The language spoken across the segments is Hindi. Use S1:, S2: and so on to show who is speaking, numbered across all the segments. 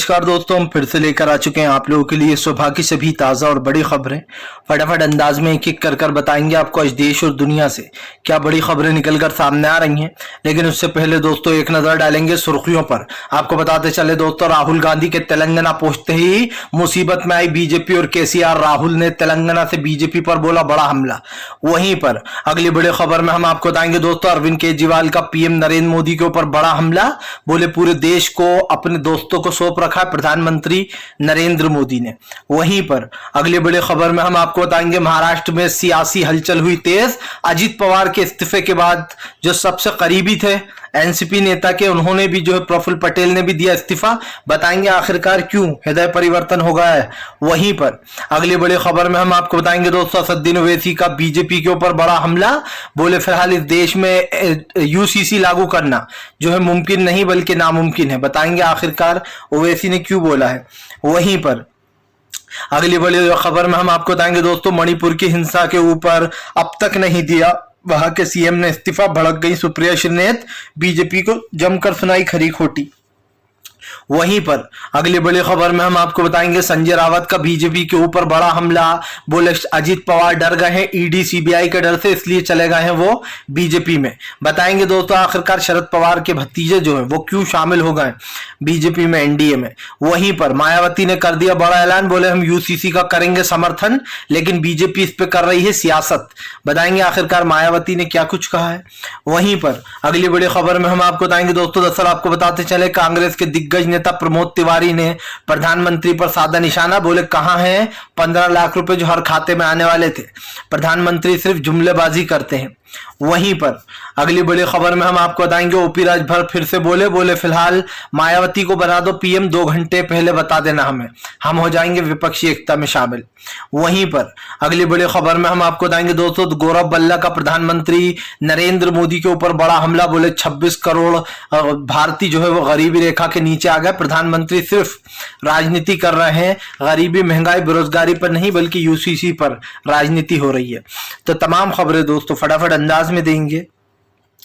S1: नमस्कार दोस्तों, हम फिर से लेकर आ चुके हैं आप लोगों के लिए सुबह की सभी ताज़ा और बड़ी खबरें। फटाफट अंदाज में एक एक कर बताएंगे आपको आज देश और दुनिया से क्या बड़ी खबरें निकलकर सामने आ रही हैं। लेकिन उससे पहले दोस्तों एक नज़र डालेंगे सुर्खियों पर। आपको बताते चले दोस्तों, राहुल गांधी के तेलंगाना पहुंचते ही मुसीबत में आई बीजेपी और केसीआर। राहुल ने तेलंगाना से बीजेपी पर बोला बड़ा हमला। वहीं पर अगली बड़ी खबर में हम आपको बताएंगे दोस्तों, अरविंद केजरीवाल का पीएम नरेंद्र मोदी के ऊपर बड़ा हमला। बोले पूरे देश को अपने दोस्तों को सौंप रखा प्रधानमंत्री नरेंद्र मोदी ने। वहीं पर अगली बड़ी खबर में हम आपको बताएंगे, महाराष्ट्र में सियासी हलचल हुई तेज। अजित पवार के इस्तीफे के बाद जो सबसे करीबी थे एनसीपी नेता के, उन्होंने भी जो है प्रफुल्ल पटेल ने भी दिया इस्तीफा। बताएंगे आखिरकार क्यों हृदय परिवर्तन हो गया है। वहीं पर अगली बड़ी खबर में हम आपको बताएंगे दोस्तों, असदुद्दीन ओवैसी का बीजेपी के ऊपर बड़ा हमला। बोले फिलहाल इस देश में यूसीसी लागू करना जो है मुमकिन नहीं बल्कि नामुमकिन है। बताएंगे आखिरकार ओवैसी ने क्यों बोला है। वहीं पर अगली बड़ी खबर में हम आपको बताएंगे दोस्तों, मणिपुर की हिंसा के ऊपर अब तक नहीं दिया वहां के सीएम ने इस्तीफा। भड़क गई सुप्रिया श्रीनेत, बीजेपी को जमकर सुनाई खरी खोटी। वहीं पर अगली बड़ी खबर में हम आपको बताएंगे, संजय रावत का बीजेपी के ऊपर बड़ा हमला। बोले अजित पवार डर गए हैं ईडी सीबीआई के डर से, इसलिए चले गए हैं वो बीजेपी में। बताएंगे दोस्तों आखिरकार शरद पवार के भतीजे जो हैं वो क्यों शामिल हो गए बीजेपी में, एनडीए में। वहीं पर मायावती ने कर दिया बड़ा ऐलान। बोले हम यूसीसी का करेंगे समर्थन, लेकिन बीजेपी इस पे कर रही है सियासत। बताएंगे आखिरकार मायावती ने क्या कुछ कहा है। वहीं पर अगली बड़ी खबर में हम आपको बताएंगे दोस्तों, दरअसल आपको बताते चले, कांग्रेस के दिग्गज नेता प्रमोद तिवारी ने प्रधानमंत्री पर साधा निशाना। बोले कहां हैं 15 लाख रुपए जो हर खाते में आने वाले थे। प्रधानमंत्री सिर्फ जुमलेबाजी करते हैं। वहीं पर अगली बड़ी खबर में हम आपको बताएंगे, ओपी राजभर फिर से बोले फिलहाल मायावती को बना दो पीएम, 2 घंटे पहले बता देना हमें, हम हो जाएंगे विपक्षी एकता में शामिल। वहीं पर अगली बड़ी खबर में हम आपको बताएंगे दोस्तों, गौरव बल्ला का प्रधानमंत्री नरेंद्र मोदी के ऊपर बड़ा हमला। बोले 26 करोड़ भारतीय जो है वो गरीबी रेखा के नीचे आ गए। प्रधानमंत्री सिर्फ राजनीति कर रहे हैं, गरीबी महंगाई बेरोजगारी पर नहीं बल्कि यूसीसी पर राजनीति हो रही है। तो तमाम खबरें दोस्तों फटाफट अंदाज में देंगे,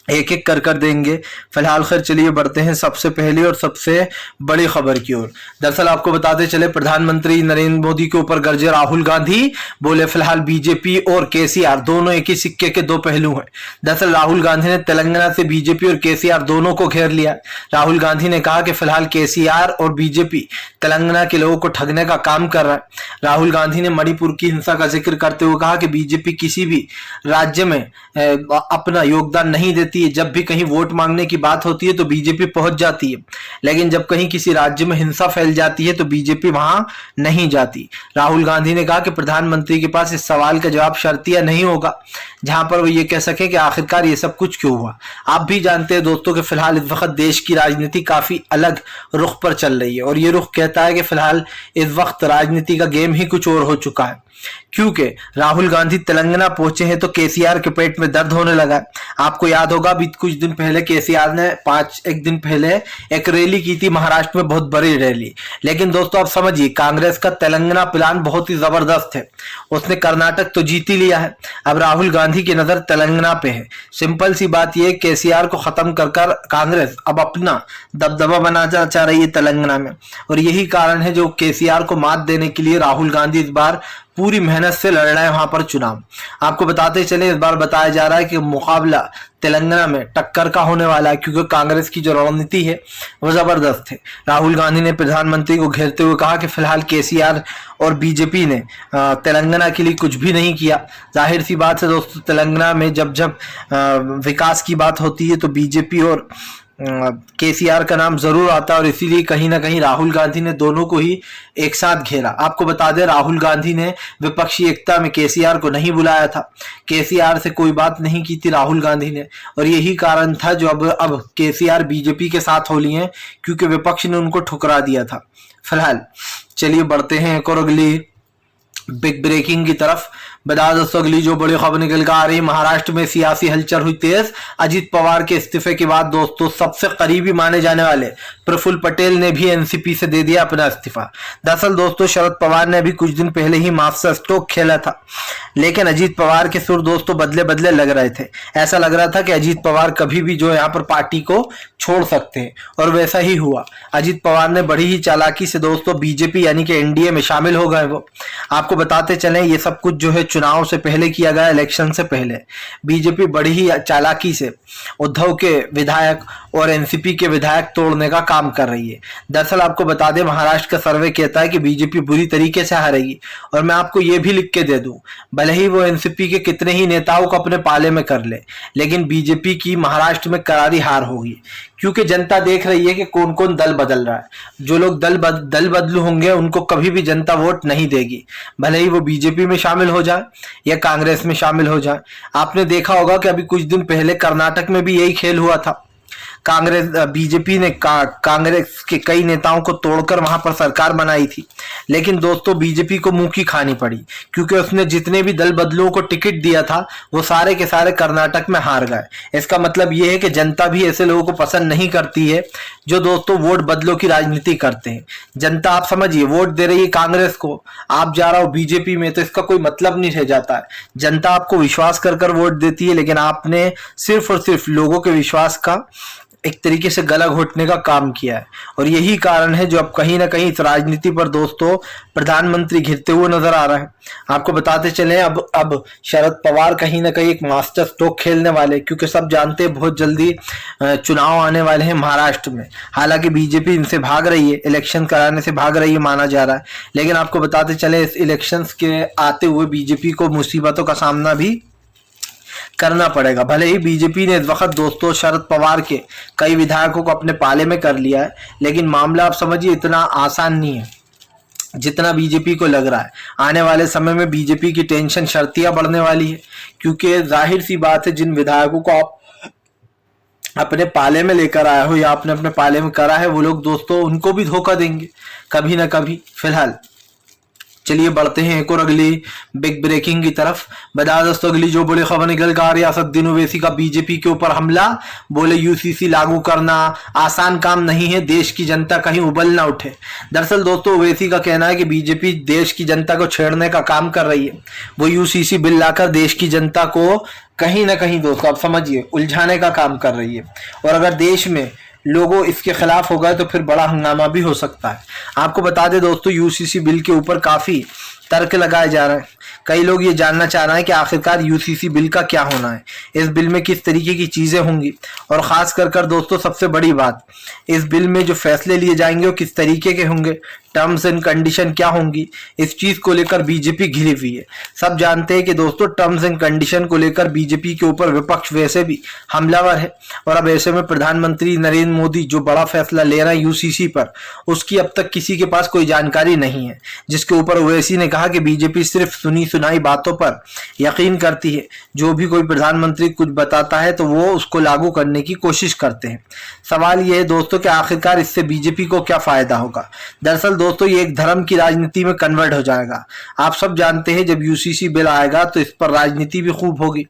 S1: एक एक कर देंगे। फिलहाल खैर चलिए बढ़ते हैं सबसे पहली और सबसे बड़ी खबर की ओर। दरअसल आपको बताते चले, प्रधानमंत्री नरेंद्र मोदी के ऊपर गरजे राहुल गांधी। बोले फिलहाल बीजेपी और केसीआर दोनों एक ही सिक्के के 2 पहलू हैं। दरअसल राहुल गांधी ने तेलंगाना से बीजेपी और केसीआर दोनों को घेर लिया। राहुल गांधी ने कहा कि फिलहाल केसीआर और बीजेपी तेलंगाना के लोगों को ठगने का काम कर रहा है। राहुल गांधी ने मणिपुर की हिंसा का जिक्र करते हुए कहा कि बीजेपी किसी भी राज्य में अपना योगदान नहीं देती। जब भी कहीं वोट मांगने की बात होती है तो बीजेपी पहुंच जाती है, लेकिन जब कहीं किसी राज्य में हिंसा फैल जाती है तो बीजेपी वहां नहीं जाती। राहुल गांधी ने कहा कि प्रधानमंत्री के पास इस सवाल का जवाब शर्तिया नहीं होगा जहां पर वो ये कह सके कि आखिरकार ये सब कुछ क्यों हुआ। आप भी जानते हैं दोस्तों कि फिलहाल इस वक्त देश की राजनीति काफी अलग रुख पर चल रही है, और ये रुख कहता है कि फिलहाल इस वक्त राजनीति का गेम ही कुछ और हो चुका है। क्योंकि राहुल गांधी तेलंगाना पहुंचे हैं तो केसीआर के पेट में दर्द होने लगा। आपको याद होगा अभी कुछ दिन पहले केसीआर ने 1 दिन पहले एक रैली की थी महाराष्ट्र में, बहुत बड़ी रैली। लेकिन दोस्तों आप समझिए, कांग्रेस का तेलंगाना प्लान बहुत ही जबरदस्त है। उसने कर्नाटक तो जीत ही लिया है, अब राहुल गांधी की नजर तेलंगाना पे है। सिंपल सी बात यह, केसीआर को खत्म कर कांग्रेस अब अपना दबदबा बनाना चाह रही है तेलंगाना में, और यही कारण है जो केसीआर को मात देने के लिए राहुल गांधी इस बार पूरी मेहनत से लड़ रहे हैं वहां पर चुनाव। आपको बताते चले, इस बार बताया जा रहा है कि मुकाबला तेलंगाना में टक्कर का होने वाला है, क्योंकि कांग्रेस की जो रणनीति है वो जबरदस्त है। राहुल गांधी ने प्रधानमंत्री को घेरते हुए कहा कि फिलहाल केसीआर और बीजेपी ने तेलंगाना के लिए कुछ भी नहीं किया। जाहिर सी बात है दोस्तों, तेलंगाना में जब विकास की बात होती है तो बीजेपी और केसीआर का नाम जरूर आता है, और इसीलिए कहीं ना कहीं राहुल गांधी ने दोनों को ही एक साथ घेरा। आपको बता दें, राहुल गांधी ने विपक्षी एकता में केसीआर को नहीं बुलाया था, केसीआर से कोई बात नहीं की थी राहुल गांधी ने, और यही कारण था जो अब केसीआर बीजेपी के साथ हो लिए हैं, क्योंकि विपक्ष ने उनको ठुकरा दिया था। फिलहाल चलिए बढ़ते हैं एक और अगली बिग ब्रेकिंग की तरफ बता दोस्तों अगली जो बड़ी खबर निकल कर आ रही है, महाराष्ट्र में सियासी हलचल हुई तेज। अजीत पवार के इस्तीफे के बाद दोस्तों सबसे करीबी माने जाने वाले प्रफुल्ल पटेल ने भी एनसीपी से दे दिया अपना इस्तीफा। दरअसल दोस्तों शरद पवार ने अभी कुछ दिन पहले ही मास्टर स्ट्रोक खेला था, लेकिन अजीत पवार के सुर दोस्तों बदले बदले लग रहे थे। ऐसा लग रहा था कि अजीत पवार कभी भी जो यहाँ पर पार्टी को छोड़ सकते हैं, और वैसा ही हुआ। अजीत पवार ने बड़ी ही चालाकी से दोस्तों बीजेपी यानी कि एनडीए में शामिल हो गए। वो आपको बताते चलें ये सब कुछ जो है चुनाव से पहले किया गया, इलेक्शन से पहले। बीजेपी बड़ी ही चालाकी से उद्धव के विधायक और एनसीपी के विधायक तोड़ने का काम कर रही है। दरअसल आपको बता दें महाराष्ट्र का सर्वे कहता है कि बीजेपी बुरी तरीके से हारेगी, और मैं आपको ये भी लिख के दे दूं, भले ही वो एनसीपी के कितने ही नेताओं को अपने पाले में कर ले, लेकिन बीजेपी की महाराष्ट्र में करारी हार होगी, क्योंकि जनता देख रही है कि कौन कौन दल बदल रहा है। जो लोग दल बदलू होंगे उनको कभी भी जनता वोट नहीं देगी, भले ही वो बीजेपी में शामिल हो जाए या कांग्रेस में शामिल हो जाए। आपने देखा होगा कि अभी कुछ दिन पहले कर्नाटक में भी यही खेल हुआ था। बीजेपी ने कांग्रेस के कई नेताओं को तोड़कर वहां पर सरकार बनाई थी, लेकिन दोस्तों बीजेपी को मुंह की खानी पड़ी, क्योंकि उसने जितने भी दल बदलुओं को टिकट दिया था वो सारे के सारे कर्नाटक में हार गए। इसका मतलब ये है कि जनता भी ऐसे लोगों को पसंद नहीं करती है जो दोस्तों वोट बदलों की राजनीति करते हैं। जनता आप समझिए वोट दे रही है कांग्रेस को, आप जा रहा हो बीजेपी में, तो इसका कोई मतलब नहीं रह जाता है। जनता आपको विश्वास कर वोट देती है, लेकिन आपने सिर्फ और सिर्फ लोगों के विश्वास का एक तरीके से गला घोटने का काम किया है, और यही कारण है जो अब कहीं ना कहीं इस राजनीति पर दोस्तों प्रधानमंत्री घिरते हुए नजर आ रहा है। आपको बताते चले अब शरद पवार कहीं ना कहीं एक मास्टर स्ट्रोक खेलने वाले, क्योंकि सब जानते हैं बहुत जल्दी चुनाव आने वाले हैं महाराष्ट्र में। हालांकि बीजेपी इनसे भाग रही है, इलेक्शन कराने से भाग रही है माना जा रहा है, लेकिन आपको बताते चले इस इलेक्शन के आते हुए बीजेपी को मुसीबतों का सामना भी करना पड़ेगा। भले ही बीजेपी ने इस वक्त दोस्तों शरद पवार के कई विधायकों को अपने पाले में कर लिया है, लेकिन मामला आप समझिए इतना आसान नहीं है जितना बीजेपी को लग रहा है। आने वाले समय में बीजेपी की टेंशन शर्तियां बढ़ने वाली है, क्योंकि जाहिर सी बात है जिन विधायकों को आप अपने पाले में लेकर आए हो या आपने अपने पाले में करा है, वो लोग दोस्तों उनको भी धोखा देंगे कभी ना कभी। फिलहाल चलिए बढ़ते हैं एक और अगली बिग ब्रेकिंग की तरफ। बता दोस्तों अगली जो बड़ी खबर निकल कर आ रही है, असदुद्दीन ओवैसी का बीजेपी के ऊपर हमला। बोले यूसीसी लागू करना आसान काम नहीं है, देश की जनता कहीं उबल ना उठे। दरअसल दोस्तों ओवैसी का कहना है कि बीजेपी देश की जनता को छेड़ने का काम कर रही है। वो यूसीसी बिल लाकर देश की जनता को कहीं ना कहीं दोस्तों आप समझिए उलझाने का काम कर रही है, और अगर देश में लोगों इसके खिलाफ हो गए तो फिर बड़ा हंगामा भी हो सकता है। आपको बता दें दोस्तों यूसीसी बिल के ऊपर काफी तर्क लगाए जा रहे हैं। कई लोग ये जानना चाह रहे हैं कि आखिरकार यूसीसी बिल का क्या होना है, इस बिल में किस तरीके की चीजें होंगी, और खास कर दोस्तों सबसे बड़ी बात, इस बिल में जो फैसले लिए जाएंगे वो किस तरीके के होंगे, टर्म्स एंड कंडीशन क्या होंगी। इस चीज को लेकर बीजेपी घिरी हुई है। सब जानते हैं कि दोस्तों टर्म्स एंड कंडीशन को लेकर बीजेपी के ऊपर विपक्ष वैसे भी हमलावर है, और अब ऐसे में प्रधानमंत्री नरेंद्र मोदी जो बड़ा फैसला ले रहे हैं यूसीसी पर, उसकी अब तक किसी के पास कोई जानकारी नहीं है, जिसके ऊपर ओवैसी ने कहा कि बीजेपी सिर्फ सुनी सुनाई बातों पर यकीन करती है। जो भी कोई प्रधानमंत्री कुछ बताता है तो वो उसको लागू करने की कोशिश करते हैं। सवाल यह है दोस्तों कि आखिरकार इससे बीजेपी को क्या फायदा होगा। दरअसल दोस्तों ये एक धर्म की राजनीति में कन्वर्ट हो जाएगा। आप सब जानते हैं जब यूसीसी बिल आएगा तो इस पर राजनीति भी खूब होगी,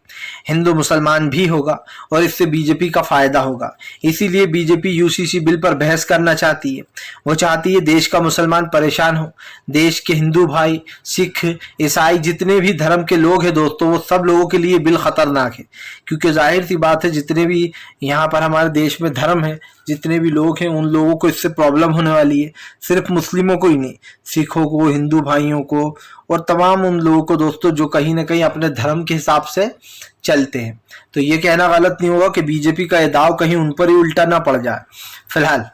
S1: हिंदू मुसलमान भी होगा, और इससे बीजेपी का फायदा होगा। इसीलिए बीजेपी यूसीसी बिल पर बहस करना चाहती है। वो चाहती है देश का मुसलमान परेशान हो, देश के हिंदू भाई, सिख, ईसाई जितने भी धर्म के लोग हैं दोस्तों, वो सब लोगों के लिए बिल खतरनाक है, क्योंकि जाहिर सी बात है जितने भी यहाँ पर हमारे देश में धर्म है, जितने भी लोग हैं, उन लोगों को इससे प्रॉब्लम होने वाली है। सिर्फ मुस्लिमों को ही नहीं, सिखों को, हिंदू भाइयों को, और तमाम उन लोगों को दोस्तों जो कहीं ना कहीं अपने धर्म के हिसाब से चलते हैं। तो ये कहना गलत नहीं होगा कि बीजेपी का ये दाव कहीं उन पर ही उल्टा ना पड़ जाए। फिलहाल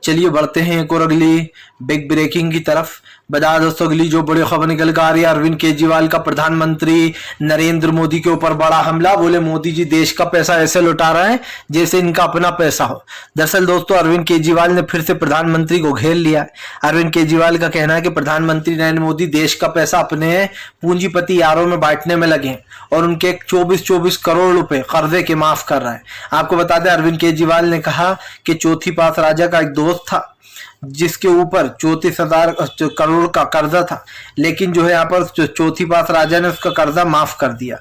S1: चलिए बढ़ते हैं एक और अगली बिग ब्रेकिंग की तरफ। बता दोस्तों अगली जो बड़ी खबर निकल कर आ रही है, अरविंद केजरीवाल का प्रधानमंत्री नरेंद्र मोदी के ऊपर बड़ा हमला। बोले मोदी जी देश का पैसा ऐसे लुटा रहे हैं जैसे इनका अपना पैसा हो। दरअसल दोस्तों अरविंद केजरीवाल ने फिर से प्रधानमंत्री को घेर लिया। अरविंद केजरीवाल का कहना है कि प्रधानमंत्री नरेंद्र मोदी देश का पैसा अपने पूंजीपति यारों में बांटने में लगे हैं, और उनके 24 करोड़ रुपए कर्जे के माफ कर रहा है। आपको बता दें अरविंद केजरीवाल ने कहा कि चौथी पास राजा का एक दोस्त था, जिसके ऊपर 34,000 करोड़ का कर्जा था, लेकिन जो है यहाँ पर चौथी पास राजा ने उसका कर्जा माफ कर दिया।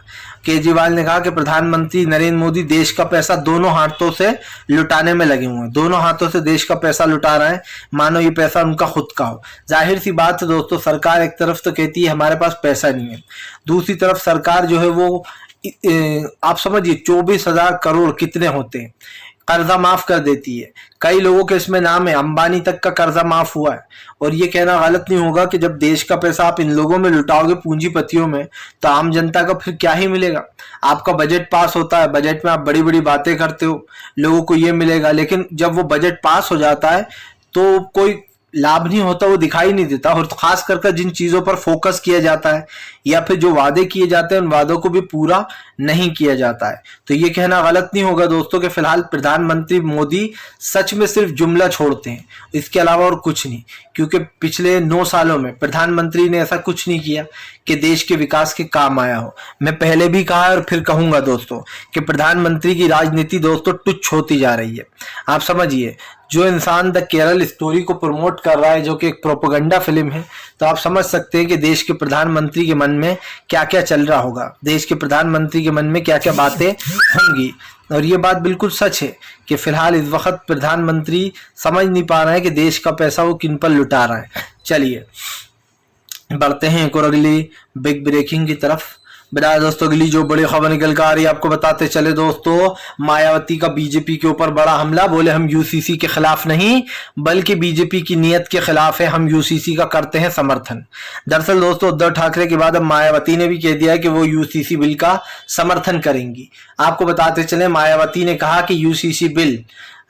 S1: केजरीवाल ने कहा कि प्रधानमंत्री नरेंद्र मोदी देश का पैसा दोनों हाथों से लुटाने में लगे हुए हैं, दोनों हाथों से देश का पैसा लुटा रहे हैं, मानो ये पैसा उनका खुद का हो। जाहिर सी बात है दोस्तों, सरकार एक तरफ तो कहती है हमारे पास पैसा नहीं है, दूसरी तरफ सरकार जो है वो आप समझिए 24,000 करोड़ कितने होते हैं कर्जा माफ कर देती है। कई लोगों के इसमें नाम है, अंबानी तक का कर्जा माफ हुआ है। और ये कहना गलत नहीं होगा कि जब देश का पैसा आप इन लोगों में लुटाओगे, पूंजीपतियों में, तो आम जनता का फिर क्या ही मिलेगा। आपका बजट पास होता है, बजट में आप बड़ी बड़ी बातें करते हो, लोगों को ये मिलेगा, लेकिन जब वो बजट पास हो जाता है तो कोई लाभ नहीं होता, वो दिखाई नहीं देता। और खास करके जिन चीजों पर फोकस किया जाता है या फिर जो वादे किए जाते हैं उन वादों को भी पूरा नहीं किया जाता है। तो ये कहना गलत नहीं होगा दोस्तों कि फिलहाल प्रधानमंत्री मोदी सच में सिर्फ जुमला छोड़ते हैं, इसके अलावा और कुछ नहीं। क्योंकि पिछले 9 सालों में प्रधानमंत्री ने ऐसा कुछ नहीं किया कि देश के विकास के काम आया हो। मैं पहले भी कहा और फिर कहूंगा दोस्तों कि प्रधानमंत्री की राजनीति दोस्तों तुच्छ होती जा रही है। आप समझिए, जो इंसान द केरल स्टोरी को प्रमोट कर रहा है, जो कि एक प्रोपेगेंडा फिल्म है, तो आप समझ सकते हैं कि देश के प्रधानमंत्री के मन में क्या क्या चल रहा होगा, देश के प्रधानमंत्री के मन में क्या क्या बातें होंगी। और ये बात बिल्कुल सच है कि फिलहाल इस वक्त प्रधानमंत्री समझ नहीं पा रहे हैं कि देश का पैसा वो किन पर लुटा रहा है। चलिए बढ़ते हैं एक और अगली बिग ब्रेकिंग की तरफ। बता दोस्तों, अगली जो बड़ी खबर निकल कर आ रही है आपको बताते चले दोस्तों, मायावती का बीजेपी के ऊपर बड़ा हमला। बोले हम यूसीसी के खिलाफ नहीं बल्कि बीजेपी की नीयत के खिलाफ है, हम यूसीसी का करते हैं समर्थन। दरअसल दोस्तों, उद्धव ठाकरे के बाद अब मायावती ने भी कह दिया है कि वो यूसीसी बिल का समर्थन करेंगी। आपको बताते चले, मायावती ने कहा कि यूसीसी बिल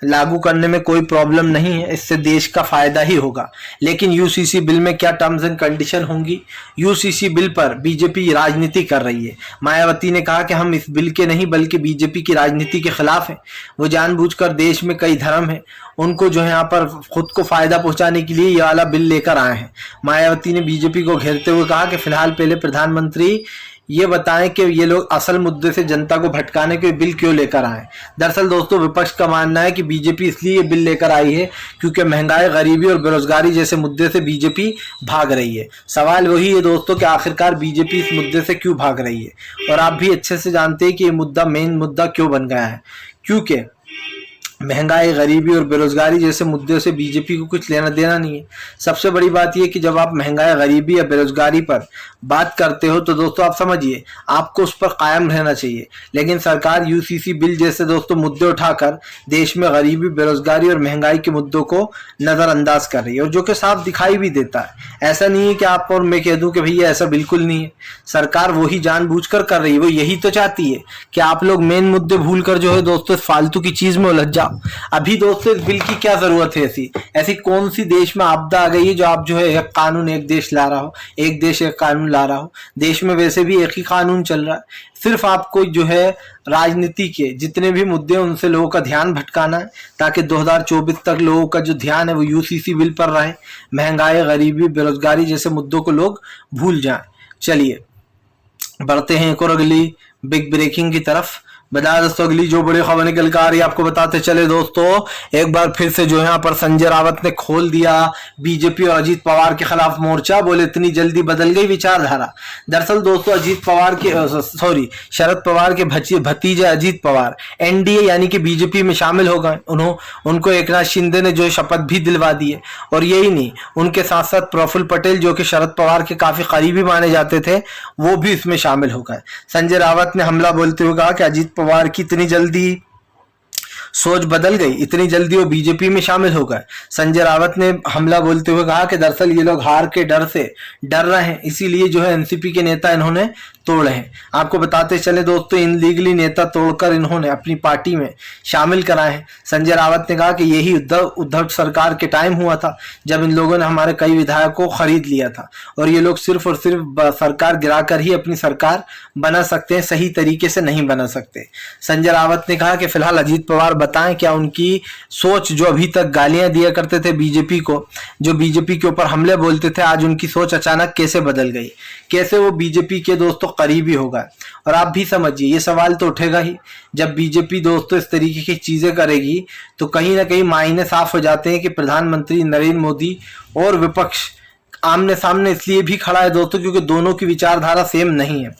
S1: लागू करने में कोई प्रॉब्लम नहीं है, इससे देश का फायदा ही होगा, लेकिन यूसीसी बिल में क्या टर्म्स एंड कंडीशन होंगी। यूसीसी बिल पर बीजेपी राजनीति कर रही है। मायावती ने कहा कि हम इस बिल के नहीं बल्कि बीजेपी की राजनीति के खिलाफ हैं। वो जानबूझकर देश में कई धर्म हैं, उनको जो है यहाँ पर खुद को फायदा पहुंचाने के लिए ये वाला बिल लेकर आए हैं। मायावती ने बीजेपी को घेरते हुए कहा कि फिलहाल पहले प्रधानमंत्री ये बताएं कि ये लोग असल मुद्दे से जनता को भटकाने के बिल क्यों लेकर आए। दरअसल दोस्तों, विपक्ष का मानना है कि बीजेपी इसलिए ये बिल लेकर आई है क्योंकि महंगाई, गरीबी और बेरोजगारी जैसे मुद्दे से बीजेपी भाग रही है। सवाल वही है दोस्तों कि आखिरकार बीजेपी इस मुद्दे से क्यों भाग रही है। और आप भी अच्छे से जानते हैं कि ये मुद्दा मेन मुद्दा क्यों बन गया है, क्योंकि महंगाई, गरीबी और बेरोजगारी जैसे मुद्दों से बीजेपी को कुछ लेना देना नहीं है। सबसे बड़ी बात यह कि जब आप महंगाई, गरीबी या बेरोजगारी पर बात करते हो तो दोस्तों आप समझिए आपको उस पर कायम रहना चाहिए, लेकिन सरकार यूसीसी बिल जैसे दोस्तों मुद्दे उठाकर देश में गरीबी, बेरोजगारी और महंगाई के मुद्दों को नजरअंदाज कर रही है, और जो कि साफ दिखाई भी देता है। ऐसा नहीं है कि आप और मैं कह दूं कि भैया ऐसा बिल्कुल नहीं है, सरकार वही जानबूझकर कर रही है। वो यही तो चाहती है कि आप लोग मेन मुद्दे भूलकर जो है दोस्तों फालतू की चीज में उलझ जाओ। अभी दोस्तों इस बिल की क्या जरूरत है, ऐसी कौन सी देश में आपदा आ गई है जो आप जो है एक कानून एक देश ला रहा हो, एक देश एक कानून ला रहा हो। देश में वैसे भी एक ही कानून चल रहा है, सिर्फ आपको जो है राजनीति के जितने भी मुद्दे हैं उनसे लोगों का ध्यान भटकाना है ताकि 2024 तक लोगों का जो ध्यान है वो यूसीसी बिल पर रहे, महंगाई, गरीबी, बेरोजगारी जैसे मुद्दों को लोग भूल जाएं। चलिए बढ़ते हैं एक और अगली बिग ब्रेकिंग की तरफ। बता दोस्तों, अगली जो बड़ी खबर निकल कर आ रही है आपको बताते चले दोस्तों, एक बार फिर से जो है यहाँ पर संजय रावत ने खोल दिया बीजेपी और अजीत पवार के खिलाफ मोर्चा। बोले इतनी जल्दी बदल गई विचारधारा। दरअसल दोस्तों शरद पवार के भतीजे अजीत पवार एनडीए यानी कि बीजेपी में शामिल हो गए। उनको एकनाथ शिंदे ने जो शपथ भी दिलवा दी है, और यही नहीं, उनके साथ साथ प्रफुल्ल पटेल जो कि शरद पवार के काफी करीबी माने जाते थे वो भी इसमें शामिल हो गए। संजय रावत ने हमला बोलते हुए कहा कि अजीत पवार की इतनी जल्दी सोच बदल गई, इतनी जल्दी वो बीजेपी में शामिल हो गए। संजय रावत ने हमला बोलते हुए कहा कि दरअसल ये लोग हार के डर से डर रहे हैं, इसीलिए जो है एनसीपी के नेता इन्होंने तोड़े हैं। आपको बताते चले दोस्तों, इनलीगली नेता तोड़कर इन्होंने अपनी पार्टी में शामिल कराए हैं। संजय रावत ने कहा कि यही उद्धव सरकार के टाइम हुआ था जब इन लोगों ने हमारे कई विधायकों को खरीद लिया था, और ये लोग सिर्फ और सिर्फ सरकार गिराकर ही अपनी सरकार बना सकते हैं, सही तरीके से नहीं बना सकते। संजय रावत ने कहा कि फिलहाल अजीत पवार बताएं क्या उनकी सोच, जो अभी तक गालियां दिया करते थे बीजेपी को, जो बीजेपी के ऊपर हमले बोलते थे, आज उनकी सोच अचानक कैसे बदल गई, कैसे वो बीजेपी के दोस्तों करीबी होगा। और आप भी समझिए ये सवाल तो उठेगा ही, जब बीजेपी दोस्तों इस तरीके की चीजें करेगी तो कहीं ना कहीं मायने साफ हो जाते हैं कि प्रधानमंत्री नरेंद्र मोदी और विपक्ष आमने सामने इसलिए भी खड़ा है दोस्तों क्योंकि दोनों की विचारधारा सेम नहीं है,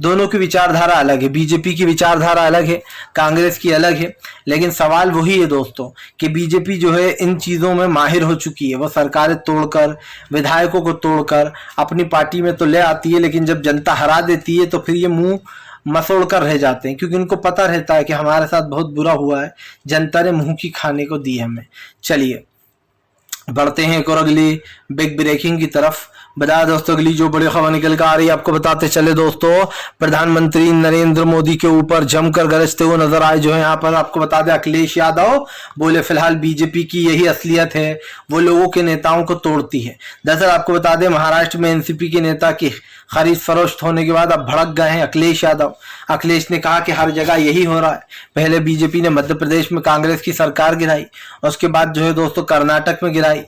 S1: दोनों की विचारधारा अलग है। बीजेपी की विचारधारा अलग है, कांग्रेस की अलग है, लेकिन सवाल वही है दोस्तों कि बीजेपी जो है इन चीज़ों में माहिर हो चुकी है। वो सरकारें तोड़कर, विधायकों को तोड़कर अपनी पार्टी में तो ले आती है, लेकिन जब जनता हरा देती है तो फिर ये मुंह मसोड़ कर रह जाते हैं, क्योंकि इनको पता रहता है कि हमारे साथ बहुत बुरा हुआ है, जनता ने मुंह की खाने को दी हमें। चलिए बढ़ते हैं एक और अगली बिग ब्रेकिंग की तरफ। बता दोस्तों अगली जो बड़ी खबर निकल कर आ रही है आपको बताते चले दोस्तों, प्रधानमंत्री नरेंद्र मोदी के ऊपर जमकर गरजते हुए नजर आए जो है यहाँ पर। आपको बता दें अखिलेश यादव बोले फिलहाल बीजेपी की यही असलियत है, वो लोगों के नेताओं को तोड़ती है। दरअसल आपको बता दें महाराष्ट्र में एनसीपी के नेता की खरीद फरोख्त होने के बाद अब भड़क गए हैं अखिलेश यादव। अखिलेश ने कहा कि हर जगह यही हो रहा है। पहले बीजेपी ने मध्य प्रदेश में कांग्रेस की सरकार गिराई, उसके बाद जो है दोस्तों कर्नाटक में गिराई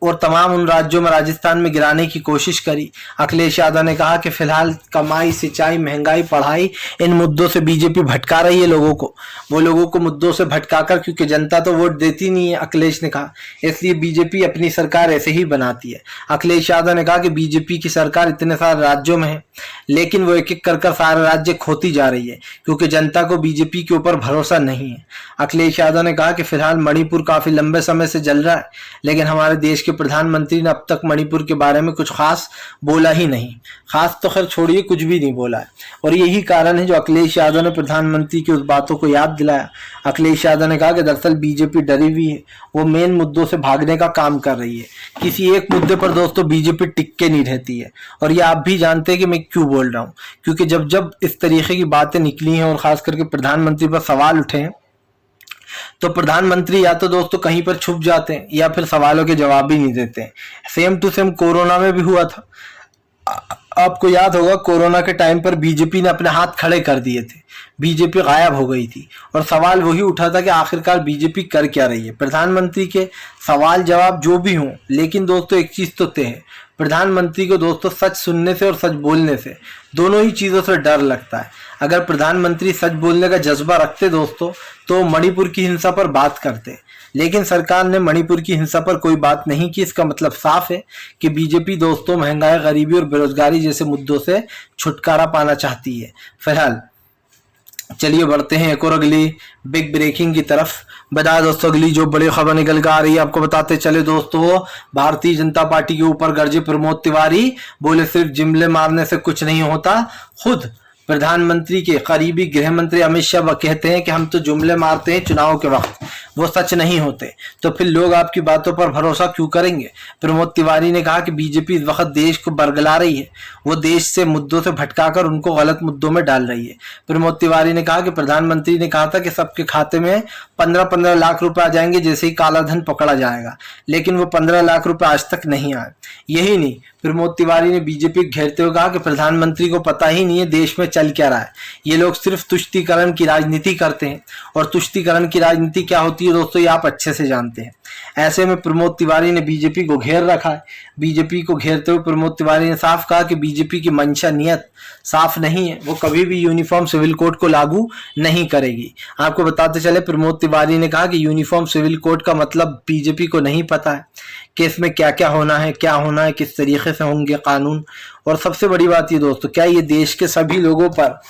S1: और तमाम उन राज्यों में राजस्थान में गिराने की कोशिश करी। अखिलेश यादव ने कहा कि फिलहाल कमाई, सिंचाई, महंगाई, पढ़ाई, इन मुद्दों से बीजेपी भटका रही है लोगों को। वो लोगों को मुद्दों से भटकाकर, क्योंकि जनता तो वोट देती नहीं है, अखिलेश ने कहा, इसलिए बीजेपी अपनी सरकार ऐसे ही बनाती है। अखिलेश यादव ने कहा कि बीजेपी की सरकार इतने सारे राज्यों में है, लेकिन वो एक एक कर सारे राज्य खोती जा रही है क्योंकि जनता को बीजेपी के ऊपर भरोसा नहीं है। अखिलेश यादव ने कहा कि फिलहाल मणिपुर काफी लंबे समय से जल रहा है, लेकिन हमारे देश के प्रधानमंत्री ने अब तक मणिपुर के बारे में कुछ खास बोला ही नहीं। खास तो खैर छोड़िए, कुछ भी नहीं बोला है। और यही कारण है जो अखिलेश यादव ने प्रधानमंत्री की उस बातों को याद दिलाया। अखिलेश यादव ने कहा कि दरअसल बीजेपी डरी हुई है, वो मेन मुद्दों से भागने का काम कर रही है। किसी एक मुद्दे पर दोस्तों बीजेपी टिक के नहीं रहती है। और ये आप भी जानते हैं कि मैं क्यों बोल रहा हूँ, क्योंकि जब जब इस तरीके की बातें निकली हैं और खास करके प्रधानमंत्री पर सवाल उठे हैं तो प्रधानमंत्री या तो दोस्तों कहीं पर छुप जाते हैं या फिर सवालों के जवाब भी नहीं देते हैं। सेम टू सेम कोरोना में भी हुआ था। आपको याद होगा कोरोना के टाइम पर बीजेपी ने अपने हाथ खड़े कर दिए थे, बीजेपी गायब हो गई थी और सवाल वही उठा था कि आखिरकार बीजेपी कर क्या रही है। प्रधानमंत्री के सवाल जवाब जो भी हों, लेकिन दोस्तों एक चीज तो तय है, प्रधानमंत्री को दोस्तों सच सुनने से और सच बोलने से, दोनों ही चीजों से डर लगता है। अगर प्रधानमंत्री सच बोलने का जज्बा रखते दोस्तों तो मणिपुर की हिंसा पर बात करते, लेकिन सरकार ने मणिपुर की हिंसा पर कोई बात नहीं की। इसका मतलब साफ है कि बीजेपी दोस्तों महंगाई, गरीबी और बेरोजगारी जैसे मुद्दों से छुटकारा पाना चाहती है। फिलहाल चलिए बढ़ते हैं एक और अगली बिग ब्रेकिंग की तरफ। बता दोस्तों अगली जो बड़ी खबर निकल कर आ रही है आपको बताते चले दोस्तों, भारतीय जनता पार्टी के ऊपर गरजे प्रमोद तिवारी, बोले सिर्फ जुमले मारने से कुछ नहीं होता। खुद प्रधानमंत्री के करीबी गृह मंत्री अमित शाह कहते हैं कि हम तो जुमले मारते हैं चुनाव के वक्त, वो सच नहीं होते, तो फिर लोग आपकी बातों पर भरोसा क्यों करेंगे। प्रमोद तिवारी ने कहा कि बीजेपी इस वक्त देश को बरगला रही है, वो देश से मुद्दों से भटकाकर उनको गलत मुद्दों में डाल रही है। प्रमोद तिवारी ने कहा कि प्रधानमंत्री ने कहा था कि सबके खाते में 15-15 लाख रुपए आ जाएंगे जैसे ही काला धन पकड़ा जाएगा, लेकिन वो 15 लाख रुपए आज तक नहीं आए। यही नहीं, प्रमोद तिवारी ने बीजेपी घेरते हुए कहा कि प्रधानमंत्री को पता ही नहीं है देश में चल क्या रहा है, ये लोग सिर्फ तुष्टीकरण की राजनीति करते हैं और तुष्टीकरण की राजनीति क्या होती है दोस्तों ये आप अच्छे से जानते हैं। ऐसे में प्रमोद तिवारी ने बीजेपी को घेर रखा है। बीजेपी को घेरते हुए प्रमोद तिवारी ने साफ कहा कि बीजेपी की मंशा, नियत साफ नहीं है, वो कभी भी यूनिफॉर्म सिविल कोड को लागू नहीं करेगी। आपको बताते चले प्रमोद तिवारी ने कहा कि यूनिफॉर्म सिविल कोड का मतलब बीजेपी को नहीं पता है कि इसमें क्या क्या होना है, किस तरीके से होंगे कानून, और सबसे बड़ी बात ये दोस्तों, क्या ये देश के सभी लोगों पर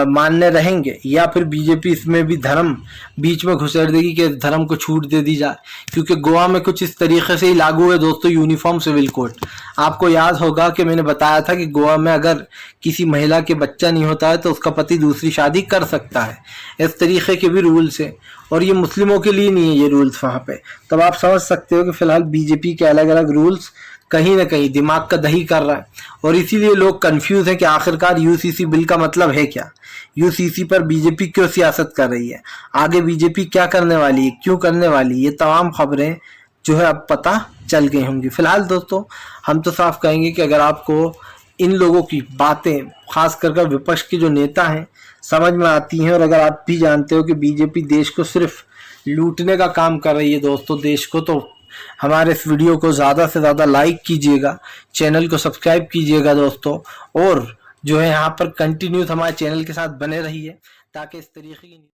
S1: मान्य रहेंगे या फिर बीजेपी इसमें भी धर्म बीच में घुसेड़ देगी कि धर्म को छूट दे दी जाए। क्योंकि गोवा में कुछ इस तरीके से ही लागू है दोस्तों यूनिफॉर्म सिविल कोड। आपको याद होगा कि मैंने बताया था कि गोवा में अगर किसी महिला के बच्चा नहीं होता है तो उसका पति दूसरी शादी कर सकता है। इस तरीके के भी रूल्स है और ये मुस्लिमों के लिए नहीं है ये रूल्स वहाँ पे। तब आप समझ सकते हो कि फिलहाल बीजेपी के अलग अलग रूल्स कहीं ना कहीं दिमाग का दही कर रहा है और इसीलिए लोग कंफ्यूज हैं कि आखिरकार यूसीसी बिल का मतलब है क्या, यूसीसी पर बीजेपी क्यों सियासत कर रही है, आगे बीजेपी क्या करने वाली है, क्यों करने वाली है, ये तमाम खबरें जो है अब पता चल गई होंगी। फिलहाल दोस्तों हम तो साफ कहेंगे कि अगर आपको इन लोगों की बातें खास कर विपक्ष के जो नेता हैं समझ में आती हैं और अगर आप भी जानते हो कि बीजेपी देश को सिर्फ लूटने का काम कर रही है दोस्तों देश को, तो हमारे इस वीडियो को ज़्यादा से ज़्यादा लाइक कीजिएगा, चैनल को सब्सक्राइब कीजिएगा दोस्तों, और जो है यहाँ पर कंटिन्यूस हमारे चैनल के साथ बने रहिए ताकि इस तरीके की